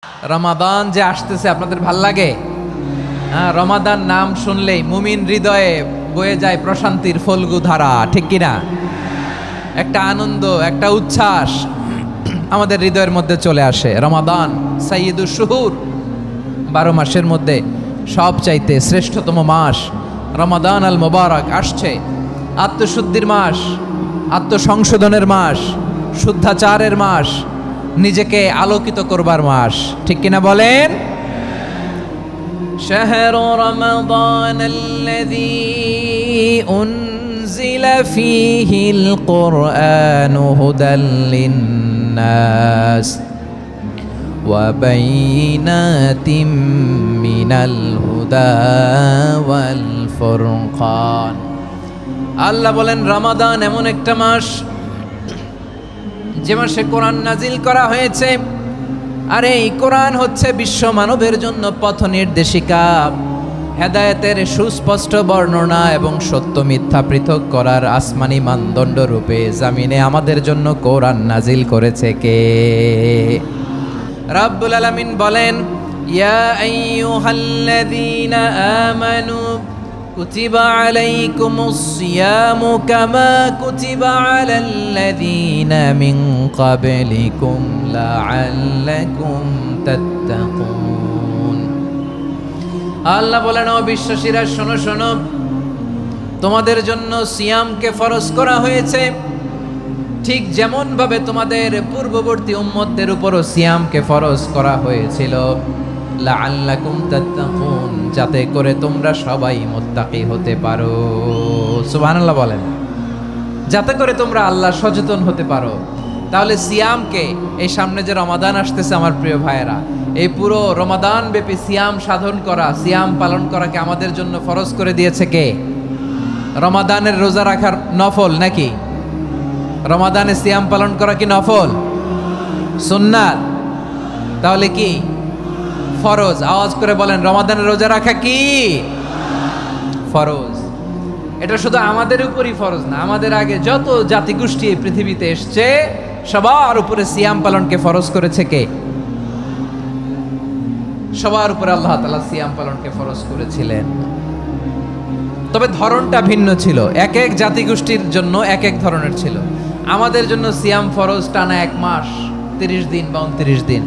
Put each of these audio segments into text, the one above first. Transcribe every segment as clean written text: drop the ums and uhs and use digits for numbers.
রমাদান যে আসতেছে আপনাদের ভাল লাগে? রমাদান নাম শুনলেই মুমিন হৃদয়ে বয়ে যায় প্রশান্তির ফল্গু ধারা, ঠিক কিনা? একটা আনন্দ, একটা উচ্ছ্বাস আমাদের হৃদয়ের মধ্যে চলে আসে। রমাদান সাইয়্যিদুশ শুহুর, 12 মাসের মধ্যে সবচাইতে শ্রেষ্ঠতম মাস রমাদান আল মোবারক আসছে। আত্মশুদ্ধির মাস, আত্মসংশোধনের মাস, শুদ্ধাচারের মাস, নিজেকে আলোকিত করবার মাস, ঠিক কিনা বলেন? শাহরু রমাদান আল্লাযী উনজিলা ফীহিল কুরআনু হুদাল লিন্নাস ওয়া বাইনাতিম মিনাল হুদা ওয়াল ফুরকান। আল্লাহ বলেন রমাদান এমন একটা মাস যে মাসে কোরআন নাজিল করা হয়েছে। আর এই কোরআন হচ্ছে বিশ্ব মানবের জন্য পথ নির্দেশিকা, হেদায়েতের সুস্পষ্ট বর্ণনা এবং সত্য মিথ্যা পৃথক করার আসমানি মানদণ্ড রূপে জামিনে আমাদের জন্য কোরআন নাজিল করেছে কে? রাব্বুল আলামিন বলেন, ইয়া আইয়ুহাল্লাযীনা আমানু কুতিবা আলাইকুমুস সিয়ামু কামা কুতিবা আলাল্লাযীনা মিন ক্বাবলিকুম লাআল্লাকুম তাত্তাকুন। আল্লাহ বলেন, ও বিশ্বাসীরা শোনো শোনো, তোমাদের জন্য সিয়ামকে ফরজ করা হয়েছে ঠিক যেমন ভাবে তোমাদের পূর্ববর্তী উম্মতদের উপরও সিয়ামকে ফরজ করা হয়েছিল, লাআল্লাকুম তাত্তাকুন, যাতে করে তোমরা সবাই মুত্তাকি হতে পারো। সুবহানাল্লাহ বলেন, যাতে করে তোমরা আল্লাহ সচেতন হতে পারো। তাহলে সিয়ামকে, এই সামনে যে রমাদান আসতেছে আমার প্রিয় ভাইয়েরা, এই পুরো রমাদান ব্যাপী সিয়াম সাধন করা, সিয়াম পালন করাকে আমাদের জন্য ফরজ করে দিয়েছে কে? রমাদানের রোজা রাখার নফল নাকি? রমাদানে সিয়াম পালন করা কি নফল? সুন্নাত? তাহলে কি ফরজ? আওয়াজ করে বলেন, রমাদানের রোজা রাখা কি ফরজ? এটা শুধু আমাদের উপরই ফরজ না, আমাদের আগে যত জাতিগোষ্ঠী এই পৃথিবীতে এসছে সবার উপরে সিয়াম পালনকে ফরজ করেছে কে? সবার উপরে আল্লাহ তাআলা সিয়াম পালনকে ফরজ করেছিলেন। তবে ধরনটা ভিন্ন ছিল, এক এক জাতিগোষ্ঠীর জন্য এক এক ধরনের ছিল। আমাদের জন্য সিয়াম ফরজ টানা 1 মাস 30 দিন বা 29 দিন।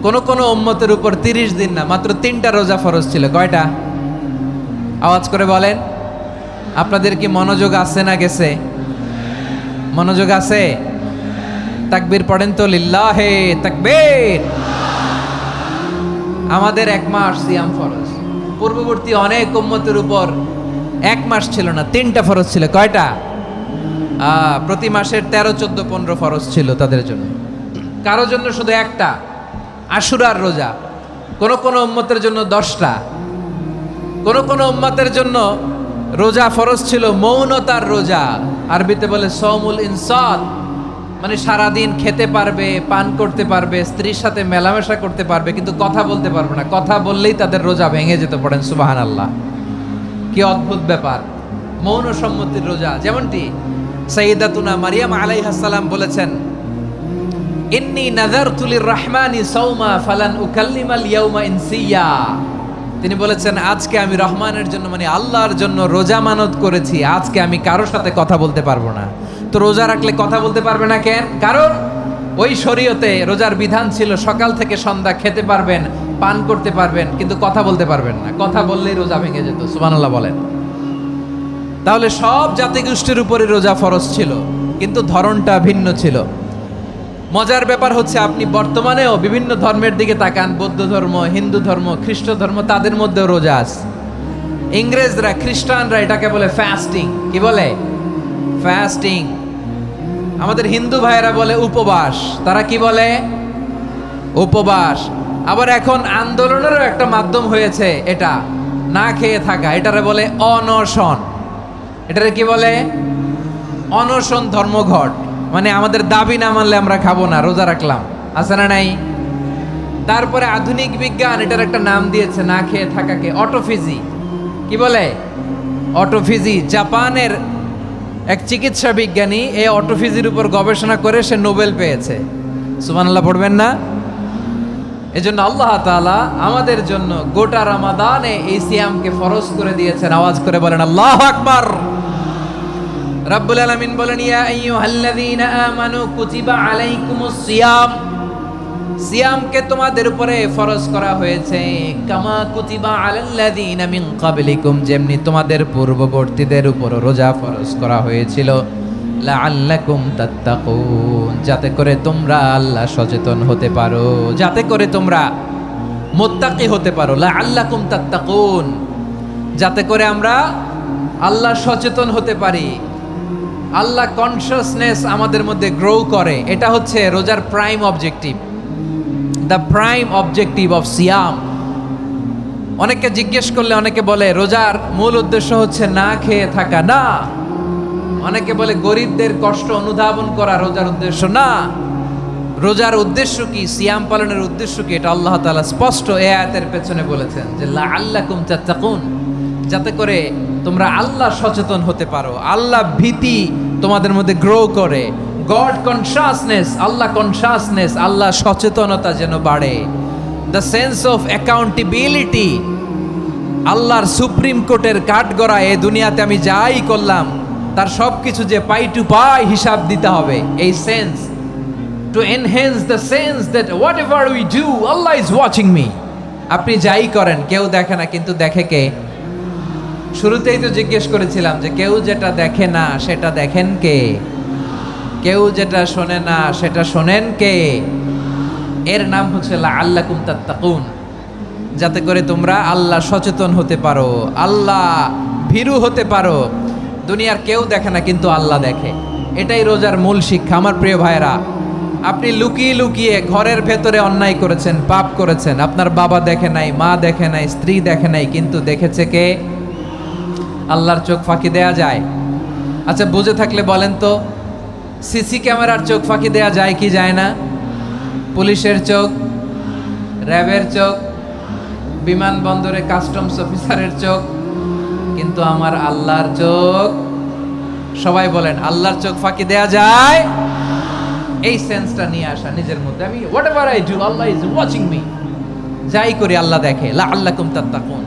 কোন কোন উম্মতের উপর 30 দিন না, মাত্র 3টা রোজা ফরজ ছিল। কয়টা? আওয়াজ করে বলেন। আপনাদের কি মনোযোগ আছে না গেছে? মনোযোগ আছে? তাকবীর পড়েন তো, লিল্লাহে তাকবীর। আমাদের 1 মাস সিয়াম ফরজ। পূর্ববর্তী অনেক উম্মতের উপর 1 মাস ছিল না, 3টা ফরজ ছিল। কয়টা? প্রতি মাসের 13, 14, 15 ফরজ ছিল তাদের জন্য। কারো জন্য শুধু একটা, আশুরার রোজা। কোন কোন উম্মতের জন্য 10টা। কোন কোন উম্মতের জন্য রোজা ফরজ ছিল মৌনতার রোজা, আরবিতে বলে সওমুল ইনসাত, মানে সারাদিন খেতে পারবে, পান করতে পারবে, স্ত্রীর সাথে মেলামেশা করতে পারবে, কিন্তু কথা বলতে পারবে না। কথা বললেই তাদের রোজা ভেঙে যেতে। পড়েন সুবহানাল্লাহ। কি অদ্ভুত ব্যাপার! মৌন সম্মতির রোজা। যেমনটি সাইয়্যিদাতুনা মারিয়াম আলাইহিস সালাম বলেছেন, ইন্নী নাযারতু লির-রাহমানি সাওমা ফালান উকাল্লিমাল ইয়াওমা ইনসিয়া। তিনি বলেছেন, আজকে আমি রহমানের জন্য, মানে আল্লাহর জন্য রোজা মানত করেছি, আজকে আমি কারোর সাথে কথা বলতে পারবো না। তো রোজা রাখলে কথা বলতে পারবে না কেন? কারণ ওই শরীয়তে রোজার বিধান ছিল সকাল থেকে সন্ধ্যা খেতে পারবেন, পান করতে পারবেন, কিন্তু কথা বলতে পারবেন না। কথা বললেই রোজা ভেঙে যেত। সুবহানাল্লাহ বলেন। তাহলে সব জাতিগোষ্ঠীর উপরে রোজা ফরজ ছিল, কিন্তু ধরনটা ভিন্ন ছিল। মজার ব্যাপার হচ্ছে, আপনি বর্তমানেও বিভিন্ন ধর্মের দিকে তাকান, বৌদ্ধ ধর্ম, হিন্দু ধর্ম, খ্রিস্ট ধর্ম, তাদের মধ্যেও রোজা আছে। ইংরেজরা, খ্রিস্টানরা এটাকে বলে ফাস্টিং। কি বলে? ফাস্টিং। আমাদের হিন্দু ভাইয়েরা বলে উপবাস। তারা কি বলে? উপবাস। আবার এখন আন্দোলনেরও একটা মাধ্যম হয়েছে এটা, না খেয়ে থাকা। এটারে বলে অনশন। এটারে কি বলে? অনশন ধর্মঘট। মানে আমাদের দাবি না মানলে আমরা খাবো না, রোজা রাখলাম। আছে না নাই? তারপরে আধুনিক বিজ্ঞান এটার একটা নাম দিয়েছে না খেয়ে থাকাকে, অটোফিজি। কি বলে? অটোফিজি। জাপানের এক চিকিৎসা বিজ্ঞানী এই অটোফিজির উপর গবেষণা করে সে নোবেল পেয়েছে। সুবহানাল্লাহ পড়বেন না? এজন্য আল্লাহ তাআলা আমাদের জন্য গোটা রমাদানে এই সিয়ামকে ফরজ করে দিয়েছেন। আওয়াজ করে বলেন আল্লাহু আকবার। রাব্বুল আলামিন বলেন, ইয়া আইয়ুহাল্লাযীনা আমানু কুতিবা আলাইকুমুস সিয়াম, সিয়ামকে তোমাদের উপরে ফরজ করা হয়েছে কামা কুতিবা আলাল্লাযীনা মিন ক্বাবলিকুম, যেমনি তোমাদের পূর্ববর্তীদের উপর রোজা ফরজ করা হয়েছিল, লাআল্লাকুম তাত্তাকুন, যাতে করে তোমরা আল্লাহ সচেতন হতে পারো, যাতে করে তোমরা মুত্তাকি হতে পারো। লাআল্লাকুম তাত্তাকুন, যাতে করে আমরা আল্লাহ সচেতন হতে পারি, আল্লাহ কনসিয়াসনেস আমাদের মধ্যে গ্রো করে। এটা হচ্ছে রোজার prime objective, the prime objective of সিয়াম। অনেকে জিজ্ঞেস করলে অনেকে বলে রোজার মূল উদ্দেশ্য হচ্ছে না খেয়ে থাকা। না, অনেকে বলে গরিবদের কষ্ট অনুধাবন করা রোজার উদ্দেশ্য। না, রোজার উদ্দেশ্য কি, সিয়াম পালনের উদ্দেশ্য কি, এটা আল্লাহ তাআলা স্পষ্ট এই আয়াতের পেছনে বলেছেন যে লাআল্লাকুম তাত্তাকুন, যাতে করে তোমরা আল্লাহ সচেতন হতে পারো, আল্লাহ ভীতি তোমাদের মধ্যে গ্রো করে, গড কনসিয়াসনেস, আল্লাহ কনসিয়াসনেস, আল্লাহ সচেতনতা যেন বাড়ে, দ্য সেন্স অফ অ্যাকাউন্টেবিলিটি। আল্লাহর সুপ্রিম কোর্টের কাঠগড়া এ দুনিয়াতে আমি যাই করলাম তার সব কিছু যে পাই টু পাই হিসাব দিতে হবে, এই sense, to enhance the sense that what ever we do Allah is watching me. আপনি যাই করেন কেউ দেখে না, কিন্তু দেখে কে? শুরুতেই তো জিজ্ঞেস করেছিলাম যে কেউ যেটা দেখে না সেটা দেখেন কে? কেউ যেটা শোনে না সেটা শোনেন কে? এর নাম হচ্ছে লাআল্লাকুম তাত্তাকুন, যাতে করে তোমরা আল্লাহ সচেতন হতে পারো, আল্লাহ ভীরু হতে পারো। দুনিয়ার কেউ দেখে না, কিন্তু আল্লাহ দেখে। এটাই রোজার মূল শিক্ষা। আমার প্রিয় ভাইরা, আপনি লুকিয়ে লুকিয়ে ঘরের ভেতরে অন্যায় করেছেন, পাপ করেছেন, আপনার বাবা দেখে নাই, মা দেখে নাই, স্ত্রী দেখে নাই, কিন্তু দেখেছে কে? আল্লাহর চোখ ফাঁকি দেয়া যায়? আচ্ছা, বুঝে থাকলে বলেন তো, সিসি ক্যামেরার চোখ ফাঁকি দেয়া যায় কি যায় না? পুলিশের চোখ, র্যাবের চোখ, বিমানবন্দরে কাস্টমস অফিসারের চোখ, কিন্তু আমার আল্লাহর চোখ? সবাই বলেন, আল্লাহর চোখ ফাঁকি দেয়া যায়? এই সেন্সটা নিয়ে আসা নিজের মধ্যে, আমি what ever I do Allah is watching me, যাই করি আল্লাহ দেখে। লাআল্লাকুম তাত্তাকুন।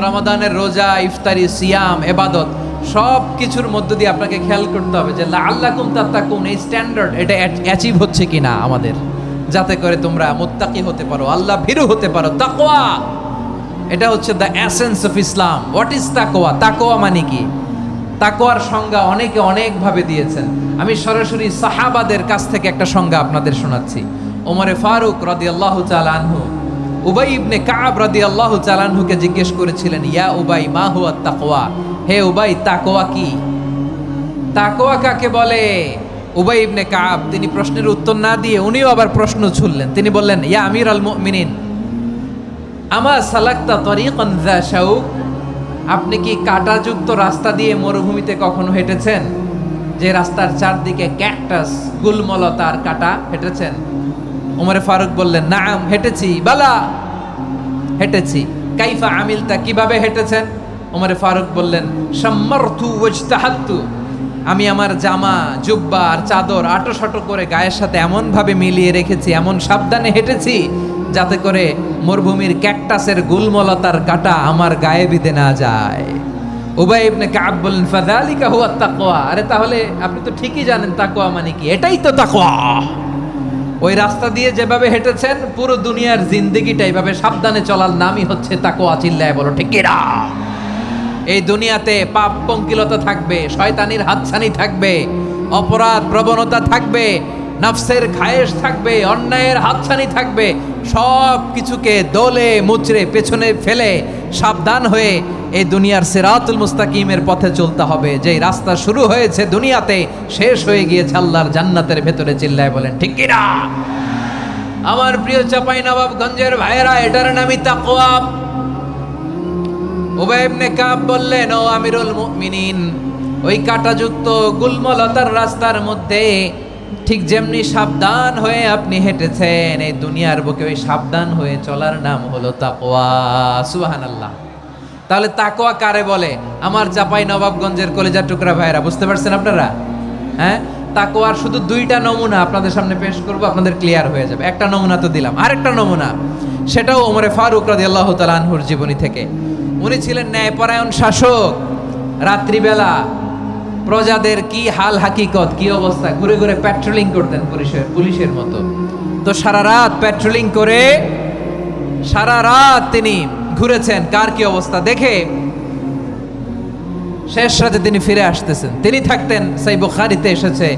রমাদানের রোজা, ইফতারি, সিয়াম, ইবাদত সব কিছুর মধ্য দিয়ে আপনাকে খেয়াল করতে হবে যে লাআল্লাকুম তাত্তাকুন, এই স্ট্যান্ডার্ড এটা অ্যাচিভ হচ্ছে কিনা আমাদের, যাতে করে তোমরা মুত্তাকি হতে পারো, আল্লাহ ভীরু হতে পারো। তাকওয়া, এটা হচ্ছে the essence of Islam. What is তাকওয়া? তাকওয়া মানে কি? তাকওয়ার সংজ্ঞা অনেকে অনেকভাবে দিয়েছেন। আমি সরাসরি সাহাবাদের কাছ থেকে একটা সংজ্ঞা আপনাদের শোনাচ্ছি। ওমরে ফারুক রাদিয়াল্লাহু তাআলা আনহু উবাই ইবনে কাব রাদিয়াল্লাহু তাআলা আনহুকে জিজ্ঞেস করেছিলেন, ইয়া উবাই মা হুয়া তাকওয়া, হে উবাই তাকওয়া কি? তাকওয়া কাকে বলে? উবাই ইবনে কাব তিনি প্রশ্নের উত্তর না দিয়ে উনিও আবার প্রশ্ন ছুড়লেন। তিনি বললেন, ইয়া আমিরাল মুমিনিন, আমা সালাকতা তরিকান যা শাউক, আপনি কি কাঁটাযুক্ত রাস্তা দিয়ে মরুভূমিতে কখনো হেঁটেছেন? যে রাস্তার চারদিকে ক্যাকটাস, গুলমলতার কাঁটা, হেঁটেছেন? ওমরে ফারুক বললেন, নাম, হেঁটেছি। বালা, হেঁটেছি। কাইফা আমিলতা, কিভাবে হেঁটেছেন? ওমরে ফারুক বললেন, শাম্মারতু ওয়াজতাহাতু, আমি আমার জামা, জুব্বা আর চাদর আটোসাটো করে গায়ের সাথে এমন ভাবে মিলিয়ে রেখেছি, এমন সাবধানে হেঁটেছি যাতে করে মরুভূমির ক্যাকটাসের গুলমলতার কাঁটা আমার গায়ে বিঁধে না যায়। উবাই ইবনে কাব বললেন, ফাযালিকা হুয়া তাকওয়া, আরে তাহলে আপনি তো ঠিকই জানেন তাকওয়া মানে কি, এটাই তো তাকওয়া। ওই রাস্তা দিয়ে যেভাবে হেঁটেছেন পুরো দুনিয়ার জিন্দেগিটা এইভাবে সাবধানে চলার নামই হচ্ছে তাকওয়া। চিল্লায় বলো ঠিক কিনা? এই দুনিয়াতে পাপ পঙ্কিলতা থাকবে, শয়তানির হাতছানি থাকবে, অপরাধ প্রবণতা থাকবে, নফসের খায়েশ থাকবে, অন্যায়ের হাতছানি থাকবে। সব কিছুকে দোলে মুচড়ে পেছনে ফেলে সাবধান হয়ে এই দুনিয়ার সিরাতুল মুস্তাকিমের পথে চলতে হবে। যেই রাস্তা শুরু হয়েছে দুনিয়াতে, শেষ হয়ে গিয়েছে আল্লাহর জান্নাতের ভেতরে। চিল্লায় বলেন ঠিক কিনা? আমার প্রিয় চাঁপাইনবাবগঞ্জের ভাইয়েরা, এটার নামই তাকওয়া। উবাই ইবনে কাব বললেন, ও আমিরুল মুমিনিন, ওই কাঁটাযুক্ত গুলমলতার রাস্তার মধ্যে ঠিক যেমনি সাবধান হয়ে আপনি হেঁটেছেন, এই দুনিয়ার বুকে ওই সাবধান হয়ে চলার নাম হলো তাকওয়া। সুবহানাল্লাহ। তাহলে তাকওয়া কারে বলে? আমার চাঁপাইনবাবগঞ্জের কলিজার টুকরা ভাইয়েরা, বুঝতে পারছেন আপনারা? হ্যাঁ, তাকওয়ার শুধু দুইটা নমুনা আপনাদের সামনে পেশ করব, আপনাদের ক্লিয়ার হয়ে যাবে। একটা নমুনা তো দিলাম, আরেকটা নমুনা, সেটাও ওমরে ফারুক রাদিয়াল্লাহু তাআলা আনহুর জীবনী থেকে। উনি ছিলেন ন্যায়পরায়ণ শাসক। রাত্রিবেলা প্রজাদের কি হাল হাকিকত, কি অবস্থা, ঘুরে ঘুরে প্যাট্রোলিং করতেন পুলিশের মতো। তো সারা রাত প্যাট্রোলিং করে সারা রাত তিনি ঘুরেছেন কার কি অবস্থা দেখে শেষ রাতে তিনি ফিরে আসতেছেন। তিনি থাকতেন, সেই বুখারীতে এসেছে,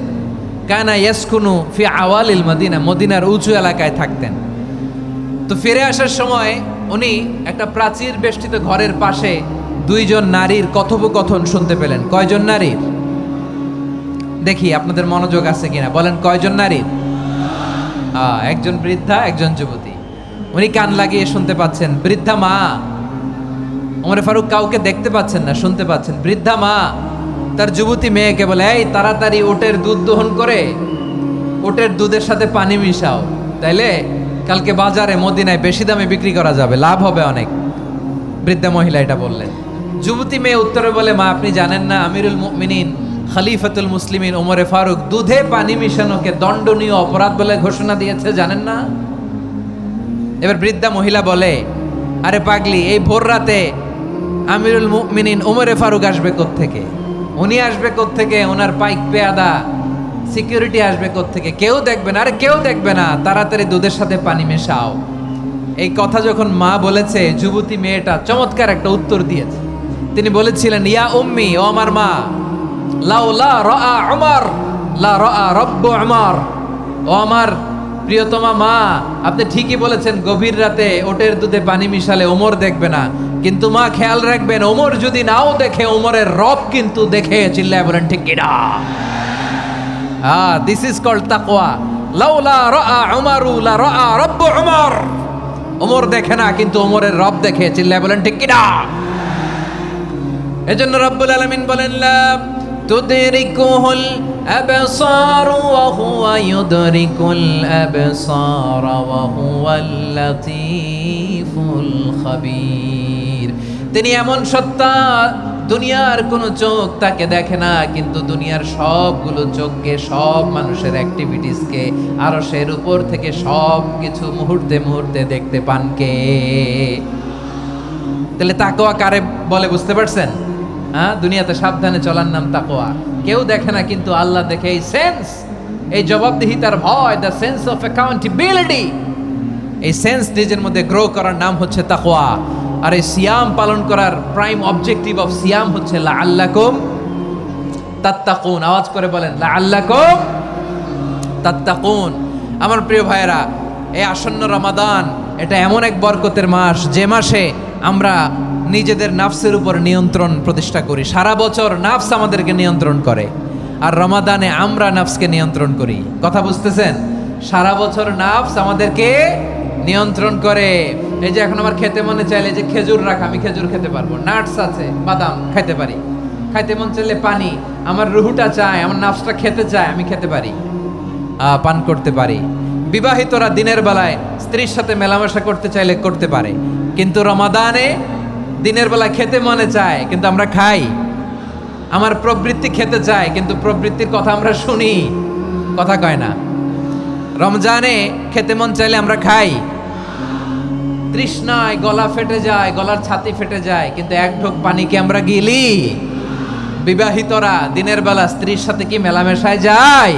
কানা ইয়াসকুনু ফি আওয়ালিল মদিনা, মদিনার উঁচু এলাকায় থাকতেন। তো ফিরে আসার সময় উনি একটা প্রাচীর বেষ্টিত ঘরের পাশে দুইজন নারীর কথোপকথন শুনতে পেলেন। কয়জন নারীর? দেখি আপনাদের মনোযোগ আছে কিনা, বলেন কয়জন নারীর? একজন বৃদ্ধা, একজন যুবতী। উনি কান লাগিয়ে শুনতে পাচ্ছেন। বৃদ্ধা মা, ওমর ফারুক কাউকে দেখতে পাচ্ছেন না, শুনতে পাচ্ছেন। বৃদ্ধা মা তার যুবতী মেয়েকে বলে, এই তাড়াতাড়ি ওটের দুধ দহন করে ওটের দুধের সাথে পানি মিশাও, তাইলে কালকে বাজারে মদিনায় বেশি দামে বিক্রি করা যাবে, লাভ হবে অনেক। বৃদ্ধা মহিলা এটা বললেন। যুবতী মেয়ে উত্তরে বলে, মা আপনি জানেন না আমিরুল মুমিনিন খলিফাতুল মুসলিমিন ওমরে ফারুক দুধে পানি মিশানোকে দণ্ডনীয় অপরাধ বলে ঘোষণা দিয়েছে, জানেন না? এবার বৃদ্ধা মহিলা বলে, আরে পাগলি, এই ভোর রাতে আমিরুল মুমিনিন ওমরে ফারুক আসবে কোত্থেকে? উনি আসবে কোত্থেকে? ওনার পাইক পেয়াদা সিকিউরিটি আসবে কোত্থেকে? কেউ দেখবে না। আরে কেউ দেখবে না, তাড়াতাড়ি দুধের সাথে পানি মেশাও। এই কথা যখন মা বলেছে, যুবতী মেয়েটা চমৎকার একটা উত্তর দিয়েছে। তিনি বলেছিলেন, ইয়া উম্মি, ও আমার মা, লাউলা রাআ উমর লা রাআ রব্বু উমর, ও আমার প্রিয়তমা মা, আপনি ঠিকই বলেছেন, গভীর রাতে ওটের দুধে পানি মিশালে ওমর দেখবে না, কিন্তু মা খেয়াল রাখবেন, ওমর যদি নাও দেখে, ওমরের রব কিন্তু দেখে। চিল্লায় বলেন ঠিক কিনা? দিস ইজ কল্ড তাকওয়া। লাউলা রাআ উমরু লা রাআ রব্বু উমর, ওমর দেখে না কিন্তু ওমরের রব দেখে। চিল্লায় বলেন ঠিক কিনা? এজন্য রব্বুল আলামিন বলেন, লা তুদরিকুহুল আবসার ওয়া হুয়া ইউদরিকুল আবসার ওয়া হুয়াল লাতীফুল খাবীর। তিনি এমন সত্তা, দুনিয়ার কোনো চোখ তাকে দেখে না, কিন্তু দুনিয়ার সবগুলো চোখকে, সব মানুষের অ্যাক্টিভিটিসকে, আরশের উপর থেকে সব কিছু মুহূর্তে মুহূর্তে দেখতে পান কে? তাহলে তাকওয়া কারে বলে বুঝতে পারছেন? দুনিয়াতে সাবধানে চলার নাম তাকওয়া। কেউ দেখে না কিন্তু আল্লাহ দেখে। এই সেন্স, এই জবাবদিহিতার ভয়, দ্য সেন্স অফ অ্যাকাউন্টেবিলিটি, এই সেন্স নিজের মধ্যে গ্রো করার নাম হচ্ছে তাকওয়া। আর এই সিয়াম পালন করার প্রাইম অবজেক্টিভ অফ সিয়াম হচ্ছে লাআল্লাকুম তাত্তাকুন। আওয়াজ করে বলেন, লাআল্লাকুম তাত্তাকুন। আমার প্রিয় ভাইয়েরা, এই আসন্ন রমাদান, এটা এমন এক বরকতের মাস, যে মাসে আমরা নিজেদের নাফসের উপর নিয়ন্ত্রণ প্রতিষ্ঠা করি। সারা বছর নাফস আমাদেরকে নিয়ন্ত্রণ করে, আর রমাদানে আমরা নাফসকে নিয়ন্ত্রণ করি। কথা বুঝতেছেন? সারা বছর নাফস আমাদেরকে নিয়ন্ত্রণ করে। এই যে এখন আমার খেতে মনে চাইলে যে খেজুর রাখ, আমি খেজুর খেতে পারবো, নাটস আছে, বাদাম খাইতে পারি। খাইতে মন চাইলে পানি, আমার রুহুটা চায়, আমার নাফসটা খেতে চায়, আমি খেতে পারি, পান করতে পারি। বিবাহিতরা দিনের বেলায় স্ত্রীর সাথে মেলামেশা করতে চাইলে করতে পারে, কিন্তু রমাদানে দিনের বেলা খেতে মনে চায় কিন্তু আমরা খাই। আমার প্রবৃত্তি খেতে চায় কিন্তু প্রবৃত্তির কথা আমরা শুনি, কথা কয় না। রমজানে খেতে মন চাইলে আমরা খাই, তৃষ্ণায় গলা ফেটে যায়, গলার ছাতি ফেটে যায়, কিন্তু এক ঢোক পানিকে আমরা গিলি। বিবাহিতরা দিনের বেলা স্ত্রীর সাথে কি মেলামেশায় যায়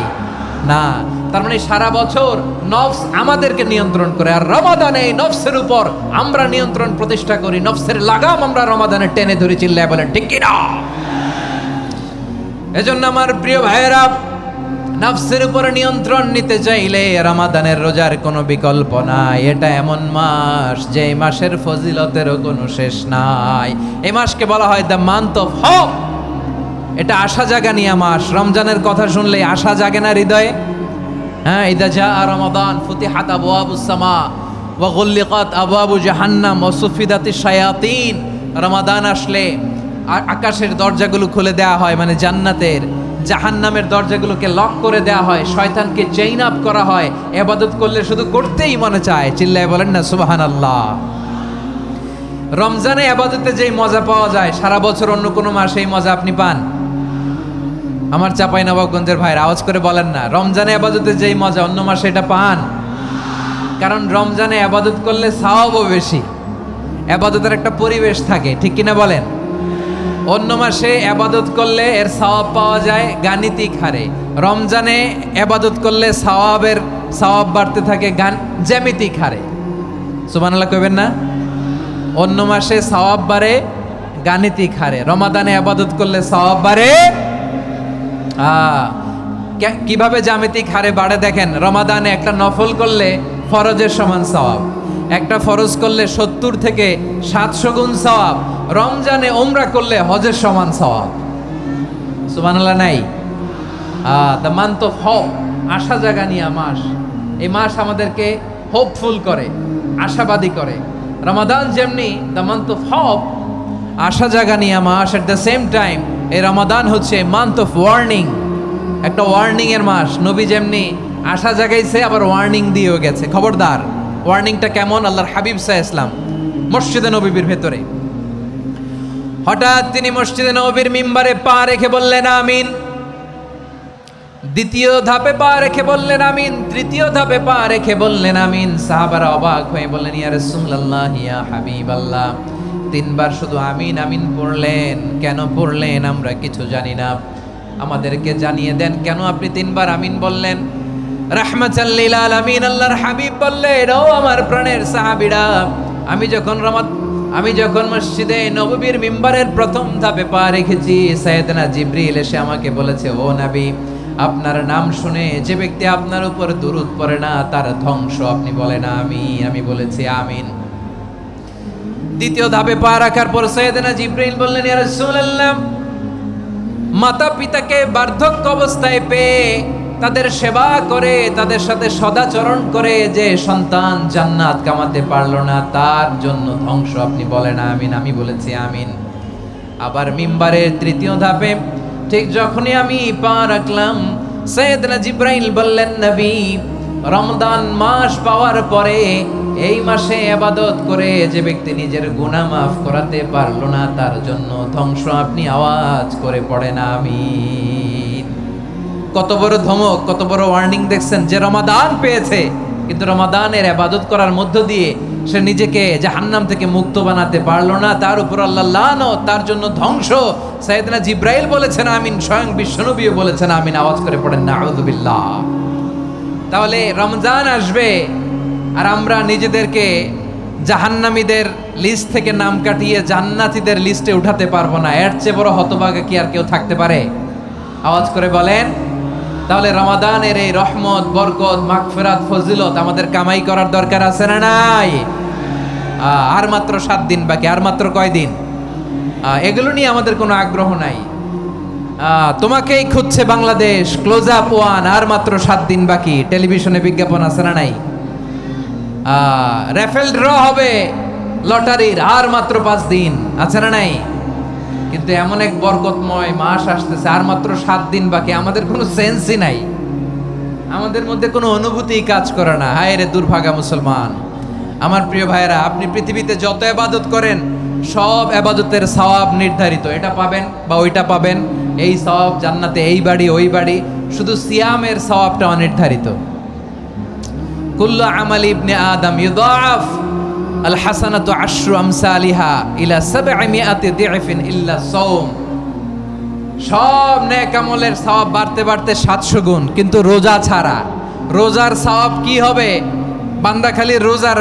না? তার মানে সারা বছর নফস আমাদেরকে নিয়ন্ত্রণ করে, আর রমাদানে এই নফসের উপর আমরা নিয়ন্ত্রণ প্রতিষ্ঠা করি। নফসের লাগাম আমরা রমাদানে টেনে ধরে। চিল্লায় বলেন ঠিক কিনা? এজন্য আমার প্রিয় ভাইয়েরা, নফসের উপরে নিয়ন্ত্রণ নিতে চাইলে রমাদানের রোজার কোনো বিকল্প নাই। এটা এমন মাস যে মাসের ফজিলতেরও কোনো শেষ নাই। এই মাসকে বলা হয় দ্য মান্থ অফ হোপ। এটা আশা জাগানিয়া মাস। রমজানের কথা শুনলে আশা জাগে না হৃদয়ে? হ্যাঁ, ইদা জা রমাদান ফুতিহাত আবওয়াবুস সামা ওয়া গুল্লিকাত আবওয়াবু জাহান্নাম ওয়া সুফিদাতিশ শায়াতিন। রমাদান আসলে আকাশের দরজাগুলো খুলে দেওয়া হয়, মানে জান্নাতের। জাহান্নামের দরজাগুলোকে লক করে দেওয়া হয়, শয়তানকে চেইন আপ করা হয়। ইবাদত করলে শুধু করতেই মনে চায়। চিল্লায় বলেন না সুবহানাল্লাহ। রমজানে ইবাদতে যেই মজা পাওয়া যায়, সারা বছর অন্য কোনো মাসে এই মজা আপনি পান? আমার চাঁপাইনবাবগঞ্জের ভাইরা আওয়াজ করে বলেন না, রমজানে আবাদতে যেই মজা অন্য মাসে এটা পান? কারণ রমজানে আবাদত করলে সওয়াবও বেশি, আবাদতের একটা পরিবেশ থাকে, ঠিক কিনা বলেন? অন্য মাসে আবাদত করলে এর সওয়াব পাওয়া যায় গাণিতিক হারে, রমজানে আবাদত করলে সওয়াব বাড়তে থাকে জ্যামিতিক হারে। সুবহানাল্লাহ কইবেন না? অন্য মাসে সওয়াব বাড়ে গাণিতিক হারে, রমাদানে আবাদত করলে সওয়াব বাড়ে কিভাবে জ্যামিতিক হারে বাড়ে দেখেন। রমাদানে একটা নফল করলে ফরজের সমান সওয়াব, একটা ফরজ করলে 70 থেকে 700 গুণ সওয়াব, রমজানে ওমরা করলে হজের সমান সওয়াব। সুবহানাল্লাহ নাই? দ্য মান্থ অফ হোপ, আশা জাগানিয়া মাস। এই মাস আমাদেরকে হোপফুল করে, আশাবাদী করে। রমাদান যেমনি দ্য মান্থ অফ হোপ, আশা জাগানিয়া মাস, এট দ্য সেম টাইম এই রমাদান হচ্ছে মান্থ অফ ওয়ার্নিং, একটা ওয়ার্নিং এর মাস। নবী যেমনি আশা জাগাইছে আবার ওয়ার্নিং দিয়েও গেছে, খবরদার। ওয়ার্নিংটা কেমন? আল্লাহর হাবিব সাল্লাল্লাহু আলাইহি ওয়াসাল্লাম মসজিদে নববীর ভেতরে হঠাৎ তিনি মসজিদে নববীর মিম্বারে পা রেখে বললেন আমিন। দ্বিতীয় ধাপে পা রেখে বললেন আমিন, তৃতীয় ধাপে পা রেখে বললেন আমিন। সাহাবারা অবাক হয়ে বললেন ইয়া রাসূলুল্লাহ, ইয়া হাবিবাল্লাহ, 3 বার শুধু আমিন আমিন পড়লেন, কেন পড়লেন আমরা কিছু জানি না, আমাদেরকে জানিয়ে দেন কেন আপনি 3 বার আমিন বললেন। রাহমাতাল লিল আলামিন আল্লাহর হাবিব বললেন, ও আমার প্রাণের সাহাবীরা, আমি যখন মসজিদে নববীর মিম্বারের প্রথম ধাপে পা রেখেছি, সাইয়েদনা জিবরিল এসে আমাকে বলেছে, ও নবী, আপনার নাম শুনে যে ব্যক্তি আপনার উপর দুরূদ পড়ে না তার ধ্বংস। আপনি বলেন আমি বলেছি আমিন। দ্বিতীয় ধাপে পা রাখার পর সাইয়েদনা জিবরিল বললেন, ইয়া রাসূলুল্লাহ, মাতা পিতাকে বার্ধক্য অবস্থায় পেয়ে তাদের সেবা করে, তাদের সাথে সদাচরণ করে যে সন্তান জান্নাত কামাতে পারলো না তার জন্য ধ্বংস। আপনি বলেন আমিন। আমি বলেছি আমিন। আবার মিম্বারের তৃতীয় ধাপে ঠিক যখনই আমি পা রাখলাম, সাইয়েদনা জিবরাইল বললেন, নবী, রমজান মাস পাওয়ার পরে এই মাসে ইবাদত করে যে ব্যক্তি নিজের গুনাহ মাফ করাতে পারলো না তার জন্য ধ্বংস। আপনি আওয়াজ করে পড়েন আমিন। কত বড় ধমক, কত বড় ওয়ার্নিং দেখছেন। যে রমাদান পেয়েছে কিন্তু রমাদানের ইবাদত করার মধ্য দিয়ে সে নিজেকে জাহান্নাম থেকে মুক্ত বানাতে পারলো না, তার উপর আল্লাহ লানত, তার জন্য ধ্বংস। সাইয়েদনা জিবরাইল বলেছেন আমিন, স্বয়ং বিশ্বনবীও বলেছেন আমিন। আওয়াজ করে পড়েন নাউযুবিল্লাহ। তাহলে রমজান আসবে আর আমরা নিজেদেরকে জাহান্নামীদের লিস্ট থেকে নাম কাটিয়ে জান্নাতীদের লিস্টে উঠাতে পারবো না। এর চেয়ে বড় হতভাগা কি আর কেউ থাকতে পারে? আওয়াজ করে বলেন। তাহলে রমাদানের এই রহমত, বরকত, মাগফিরাত, ফজিলত আমাদের কামাই করার দরকার আছে না নাই? আর মাত্র 7 দিন বাকি। আর মাত্র কয় দিন? এগুলো নিয়ে আমাদের কোনো আগ্রহ নাই। তোমাকেই খুঁজছে বাংলাদেশ, ক্লোজ আপ 1, আর মাত্র 7 দিন বাকি। টেলিভিশনে বিজ্ঞাপন আছে না নাই? রেফেল ড্র হবে লটারির, আর মাত্র 5 দিন, আছে না নাই? কিন্তু এমন এক বরকতময় মাস আসতেছে, আর মাত্র 7 দিন বাকি। আমাদের কোনো সেন্সই নাই, আমাদের মধ্যে কোনো অনুভূতি কাজ করে না। হায় রে দুর্ভাগা মুসলমান। আমার প্রিয় ভাইরা, আপনি পৃথিবীতে যত ইবাদত করেন সব ইবাদতের সওয়াব নির্ধারিত। এটা পাবেন বা ওইটা পাবেন, এই সওয়াব জান্নাতে, এই বাড়ি ওই বাড়ি। শুধু সিয়ামের সওয়াবটা অনির্ধারিত। কুল্লু আমাল ইবনে আদম ইউদাআফ আল হাসানাতু আশরু আমসালিহা ইলা 700 দি'ফিন ইল্লা সাওম। সব নেক আমলের সওয়াব বাড়তে বাড়তে 700 গুণ, কিন্তু রোজা ছাড়া। রোজার সওয়াব কি হবে? বান্দা খালি রোজা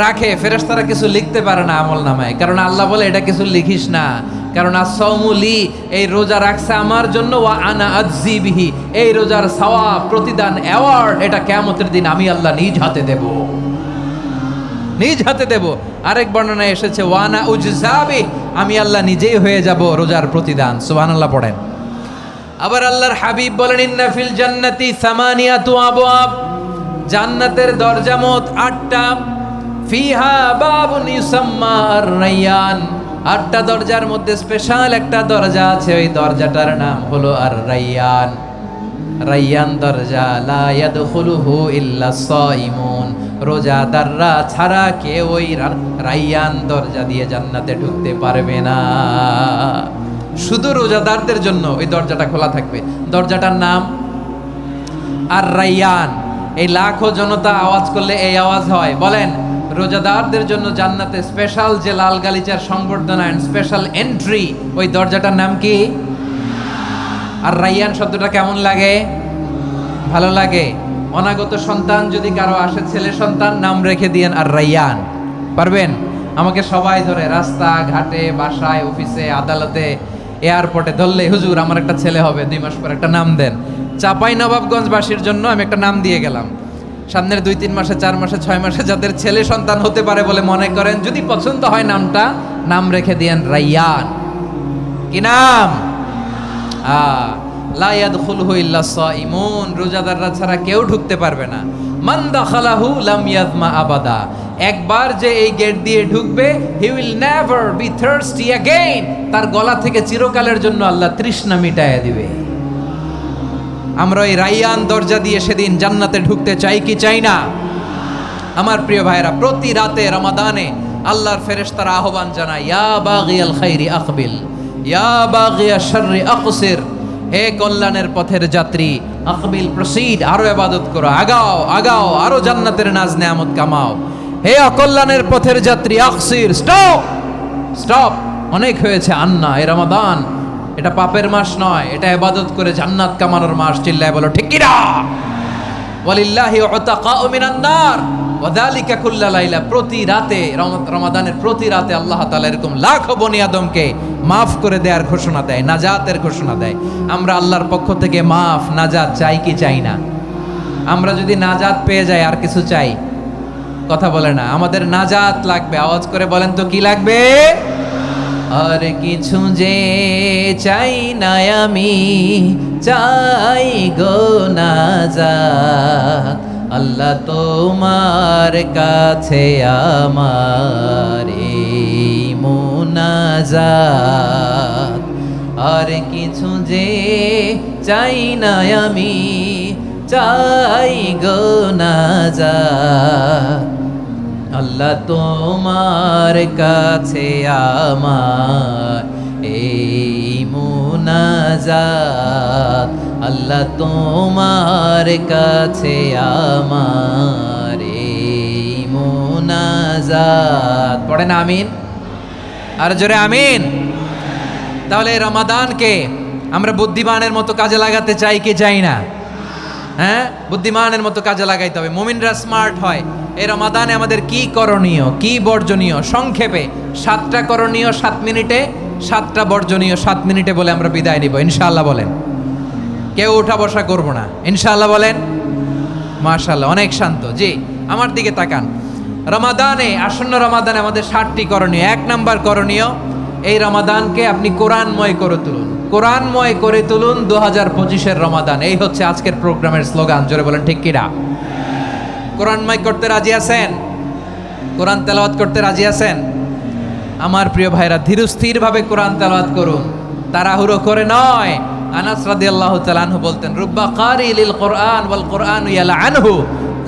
রাখে, ফেরেশতারা কিছু লিখতে পারে না আমল নামায়, কারণ আল্লাহ বলে এটা কিছু লিখিস না, কারণ as-সাওমু লি, এই রোজা রাখছে আমার জন্য, ওয়া আনা আজজি বিহি, এই রোজার সওয়াব, প্রতিদান, অ্যাওয়ার্ড এটা কিয়ামতের দিন আমি আল্লাহ নিজ হাতে দেব, নিজ হাতে দেব। আরেক বর্ণনায় এসেছে ওয়ানা উজজাবি, আমি আল্লাহ নিজেই হয়ে যাব রোজার প্রতিদান। সুবহানাল্লাহ পড়েন। আবার আল্লাহর হাবিব বলেন, ইন্না ফিল জান্নাতি সামানিয়াতু আবওয়াব, জান্নাতের দরজা মোট 8টা। ফিহা বাবুন ইউসাম্মা আর-রায়্যান, 8টা দরজার মধ্যে স্পেশাল একটা দরজা আছে, ওই দরজাটার নাম হলো আর-রায়্যান। রায়্যান দরজা, লা ইয়াদখুলুহু ইল্লা সাইমুন, রোজাদাররা ছাড়া কেউ ওই রায়্যান দরজা দিয়ে জান্নাতে ঢুকতে পারবে না। শুধু রোজাদারদের জন্য ওই দরজাটা খোলা থাকবে। দরজাটার নাম আর রাইয়ান। এই লাখো জনতা আওয়াজ করলে এই আওয়াজ হয়, বলেন রোজাদারদের জন্য জান্নাতে স্পেশাল যে লাল গালিচার সংবর্ধনা এন্ড স্পেশাল এন্ট্রি, ওই দরজাটার নাম কি? আর রাইয়ান শব্দটা কেমন লাগে? ভালো লাগে। অনাগত সন্তান যদি কারো আসে, ছেলে সন্তান, নাম রেখে দিয়েন আর রাইয়ান। পারবেন? আমাকে সবাই ধরে রাস্তা ঘাটে, বাসায়, অফিসে, আদালতে, এয়ারপোর্টে ধরলে, হুজুর আমার একটা ছেলে হবে 2 মাস পর, একটা নাম দেন। চাঁপাইনবাবগঞ্জবাসীর জন্য আমি একটা নাম দিয়ে গেলাম। সামনের 2-3 মাসে, 4 মাসে, 6 মাসে যাদের ছেলে সন্তান হতে পারে বলে মনে করেন, যদি পছন্দ হয় নামটা, নাম রেখে দিয়েন রাইয়ান। কি নাম? লা ইয়াদখুলহু ইল্লা সাইমুন, রোজাদাররা ছাড়া কেউ ঢুকতে পারবে না। মান দাখালাহু লাম ইয়াযমা আবাদা, একবার যে এই গেট দিয়ে ঢুকবে, he will never be thirsty again, তার গলা থেকে চিরকালের জন্য আল্লাহ তৃষ্ণা মিটায়া দিবে। আমরা এই রাইয়ান দরজা দিয়ে সেদিন জান্নাতে ঢুকতে চাই কি চাই না? আমার প্রিয় ভাইরা, প্রতি রাতে রমাদানে আল্লাহর ফেরেশতারা আহ্বান জানায়, ইয়া বাগিয়াল খাইরি আকবিল, ইয়া বাগিয়াশ শাররি আকসির, হে কল্যাণের পথের যাত্রী, আকবিল প্রসিড, আরো ইবাদত করো, আগাও আগাও, আরো জান্নাতের নাজ নেয়ামত কামাও। হে অকল্যাণের পথের যাত্রী, আকসির, স্টপ স্টপ, অনেক হয়েছে। আন্না, এ রমাদান এটা পাপের মাস নয়, এটা ইবাদত করে জান্নাত কামানোর মাস। চিল্লায় বলো ঠিক কি না? ওয়ালিল্লাহি উতাকাউ মিনান নার ওয়া যালিকা কুল্লা লাইলা, প্রতি রাতে, রমাদানের প্রতি রাতে আল্লাহ তাআলা এরকম লাখো বনি আদমকে মাফ করে দেওয়ার ঘোষণা দেয়, নাজাতের ঘোষণা দেয়। আমরা আল্লাহর পক্ষ থেকে মাফ, নাজাত চাই কি চাই না? আমরা যদি নাজাত পেয়ে যাই, আর কিছু চাই? কথা বলে না। আমাদের নাজাত লাগবে। আওয়াজ করে বলেন তো কি লাগবে? আর কিছু যে চাই না আমি, চাই গো নাজাত, আল্লাহ তোমার কাছে আমার এই মুনাজাত। আর কিছু যে চাই না আমি, চাই গো নাজাত, আল্লাহ তোমার কাছে আমার এই মুনাজাত, আল্লাহ তোমার কাছে আমার এই মুনাজাত। পড়েন আমিন, আর জোরে আমিন। তাহলে রমাদানকে আমরা বুদ্ধিমানের মতো কাজে লাগাতে চাই কি চাই না? হ্যাঁ, বুদ্ধিমানের মতো কাজে লাগাইতে হবে। মুমিনরা স্মার্ট হয়। এই রমাদানে আমাদের কি করণীয়, কি বর্জনীয়? সংক্ষেপে 7টা করণীয় 7 মিনিটে, 7টা বর্জনীয় 7 মিনিটে বলে আমরা বিদায় নিব ইনশাআল্লাহ। বলেন, কেউ উঠা বসা করবো না ইনশাআল্লাহ। বলেন মাশাআল্লাহ, অনেক শান্ত। জি, আমার দিকে তাকান। রমাদানে, আসন্ন রমাদানে আমাদের 7টি করণীয়। 1 নাম্বার করণীয়, এই রমাদানকে আপনি কোরআনময় করে তুলুন। কোরআনময় করে তুলুন 2025-এর রমাদান। এই হচ্ছে আজকের প্রোগ্রামের স্লোগান। জোরে বলেন ঠিক কিনা? কোরআনময় করতে রাজি আছেন? কোরআন তেলাওয়াত করতে রাজি আছেন? আমার প্রিয় ভাইরা, ধীরস্থির ভাবে কোরআন তেলাওয়াত করুন, তাড়াহুড়ো করে নয়। আনাস রাদিয়াল্লাহু তাআলা আনহু বলতেন, রুব্বা কারি লিল কোরআন ওয়াল কোরআনু ইয়ালআনহু,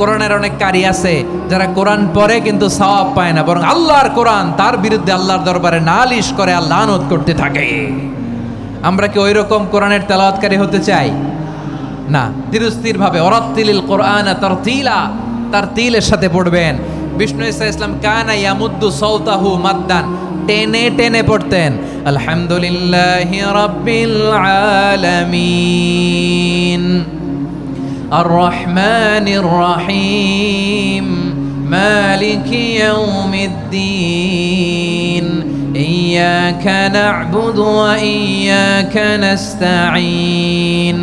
কোরআনের অনেক কারি আছে যারা কোরআন পড়ে কিন্তু সওয়াব পায় না, বরং আল্লাহর কোরআন তার বিরুদ্ধে আল্লাহর দরবারে নালিশ করে আর লানত করতে থাকে। আমরা কি ওই রকম কোরআনের তেলাওয়াতকারী হতে চাই? না। ধীরস্থির ভাবে, ওয়ারাত্তিলিল কোরআনা তারতিলা, তারতিলের সাথে পড়বেন। বিষ্ণু ঈসা ইসলাম কানা ইয়ামুদ্দু সাওতাহু মাদ্দান, টেনে টেনে পড়তেন। আলহামদুলিল্লাহি রাব্বিল আলামিন আর রহমানির রহিম মালিকি ইয়াউমিদ্দিন ইয়্যাকা না'বুদু ওয়া ইয়্যাকা নাস্তাঈন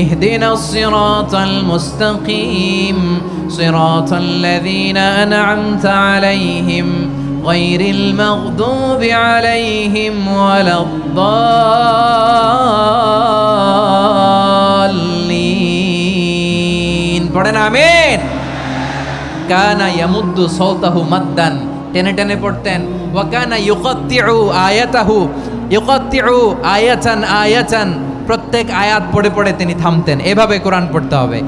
ইহদিনাস সিরাতাল মুস্তাকিম সিরাতাল লাযীনা আন'আমতা আলাইহিম গায়রিল মাগদুবি আলাইহিম ওয়ালাদ-দাল্লিন। পড়েন আমিন। কানা ইয়ামুদ্দু সাওতাহু মাদ্দান, টেনে টেনে পড়তেন। ওয়া কানা ইউকাত্তিউ আয়াতাহু, ইউকাত্তিউ আয়াতান আয়াতান, প্রত্যেক আয়াত পড়ে পড়ে তিনি থামতেন। এভাবে কোরআন পড়তে হবে।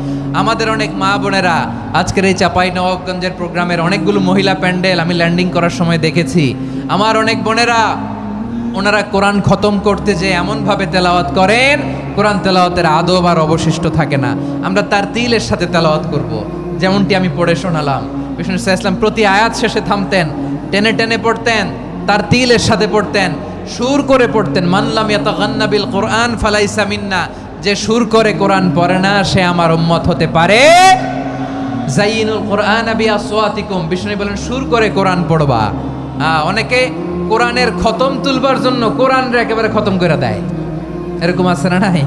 আমাদের অনেক মা বোনেরা আজকের এই চাঁপাইনবাবগঞ্জের প্রোগ্রামের অনেকগুলো মহিলা প্যান্ডেল আমি ল্যান্ডিং করার সময় দেখেছি। আমার অনেক বোনেরা ওনারা কোরআন খতম করতে যে এমনভাবে তেলাওয়াত করেন, কোরআন তেলাওয়াতের আদব আর অবশিষ্ট থাকে না। আমরা তার তিলের সাথে তেলাওয়াত করব, যেমনটি আমি পড়ে শোনালাম। বিষ্ণু ইসলাম প্রতি আয়াত শেষে থামতেন, টেনে টেনে পড়তেন, তার তিলের সাথে পড়তেন, সুর করে পড়তেন। মানলাম ইয়াতাগান্না বিল কোরআন ফালাইসা মিন্না, যে সুর করে কোরআন পড়ে না সে আমার উম্মত হতে পারে। জাইনুল কোরআন বিআসওয়াতিকুম, বিষ্ণু বলেন সুর করে কোরআন পড়বা। অনেকে কোরআনের খতম তুলবার জন্য কোরআনরে একেবারে খতম করে দেয়, এরকম আছে না নাই?